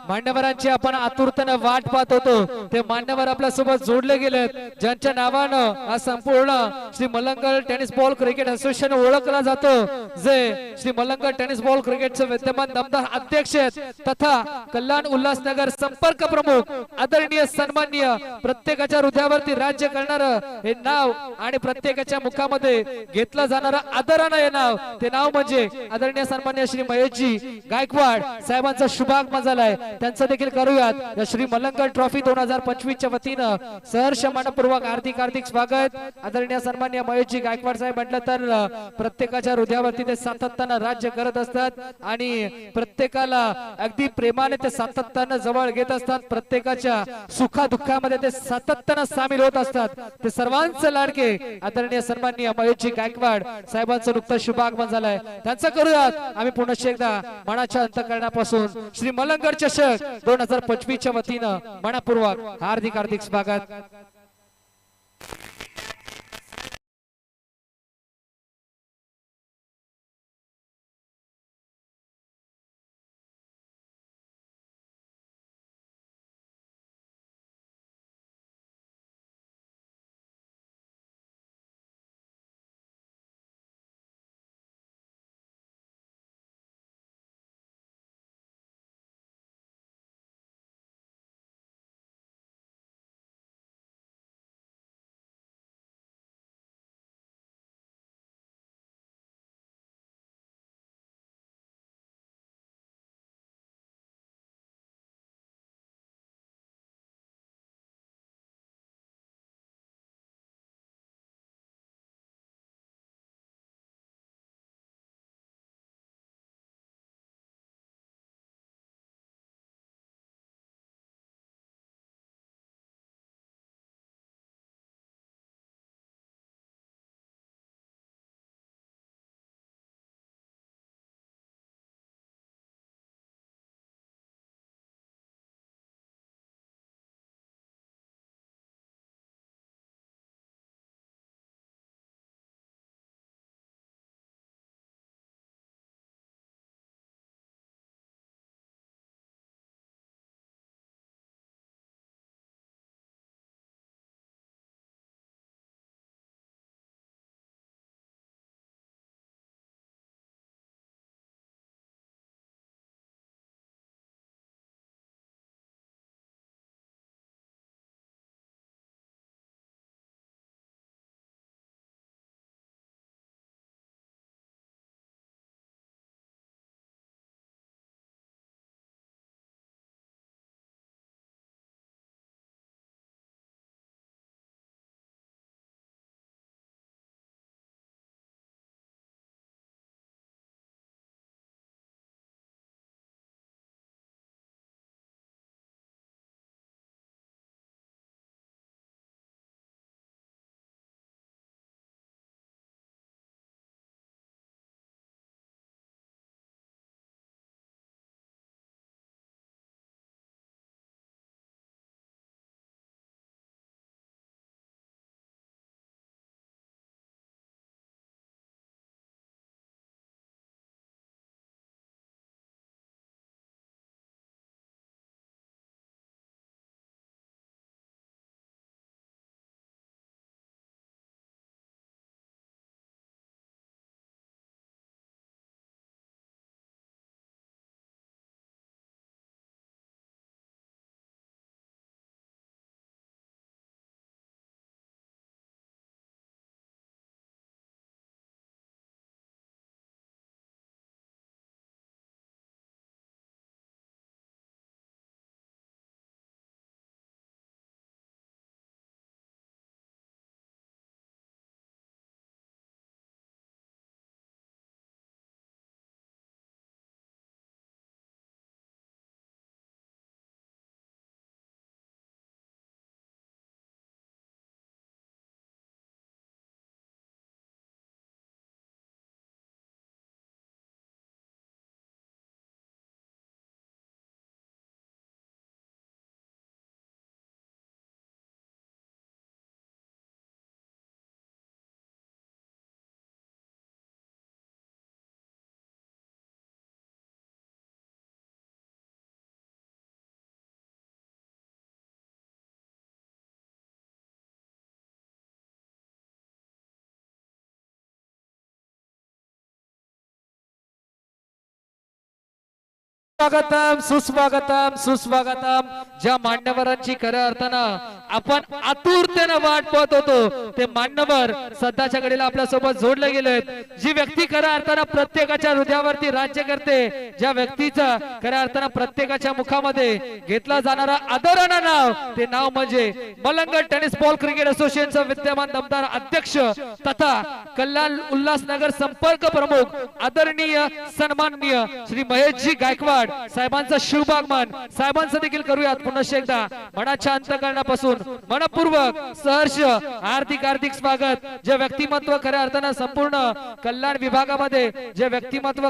मान्यवरांची आपण आतुरतेने वाट पाहत होतो ते मान्यवर आपल्या सोबत जोडले गेलेत, ज्यांच्या नावानं हा संपूर्ण Shri Malangal tennis ball cricket association ओळखला जातो, जे श्री मलंगल टेनिस बॉल क्रिकेटचे विद्यमान दमदार अध्यक्ष तथा कल्याण उल्हासनगर संपर्क प्रमुख आदरणीय सन्माननीय प्रत्येकाच्या हृदयावरती राज्य करणार हे नाव आणि प्रत्येकाच्या मुखामध्ये घेतलं जाणारं आदरानं हे नाव, ते नाव म्हणजे आदरणीय सन्माननीय श्री महेशजी गायकवाड साहेबांचा शुभागमन झालाय, त्यांचं देखील करूयात या श्री मलंगल ट्रॉफी 2025 च्या वतीनं सहर्ष मनपूर्वक हार्दिक स्वागत। आदरणीय सन्माननीय महेशजी गायकवाड साहेब म्हटलं तर प्रत्येकाच्या हृदयावरती ते सातत्यानं राज्य करत असतात आणि प्रत्येकाला अगदी प्रेमाने ते सातत्यानं जवळ घेत असतात, प्रत्येकाच्या सुखा दुःखामध्ये ते सातत्यानं सामील होत असतात। ते सर्वांचे लाडके आदरणीय सन्माननीय महेशजी गायकवाड साहेबांचं नुकतं शुभागमन झालंय, त्यांचं करूयात आम्ही पुनश्च एकदा मनाच्या अंतःकरणापासून श्री मलंगल चषक 2025 च्या वतीनं मनपूर्वक हार्दिक स्वागत। स्वागतम सुस्वागतम सुस्वागतम. ज्या मान्यवरांची खऱ्या अर्थानं आपण आतुरतेने वाट पाहत होतो ते मान्यवर सध्याच्या घडीला आपल्या सोबत जोडले गेलेत. जी व्यक्ती खऱ्या अर्थानं प्रत्येकाच्या हृदयावरती राज्य करते, ज्या व्यक्तीचा खऱ्या अर्थानं प्रत्येकाच्या मुखामध्ये घेतला जाणारा आदरानं नाव, ते नाव म्हणजे मलंगड टेनिस बॉल क्रिकेट असोसिएशनचा विद्यमान दमदार अध्यक्ष तथा कल्याण उल्हासनगर संपर्क प्रमुख आदरणीय सन्माननीय श्री महेशजी गायकवाड साहेबांचा शुभागमन. साहेबांचं देखील करूयात पुन्हा एकदा मनाच्या अंतःकरणापासून मनपूर्वक सहर्ष हार्दिक हार्दिक स्वागत. जे व्यक्तिमत्व खऱ्या अर्थानं संपूर्ण कल्याण विभागामध्ये जे व्यक्तिमत्व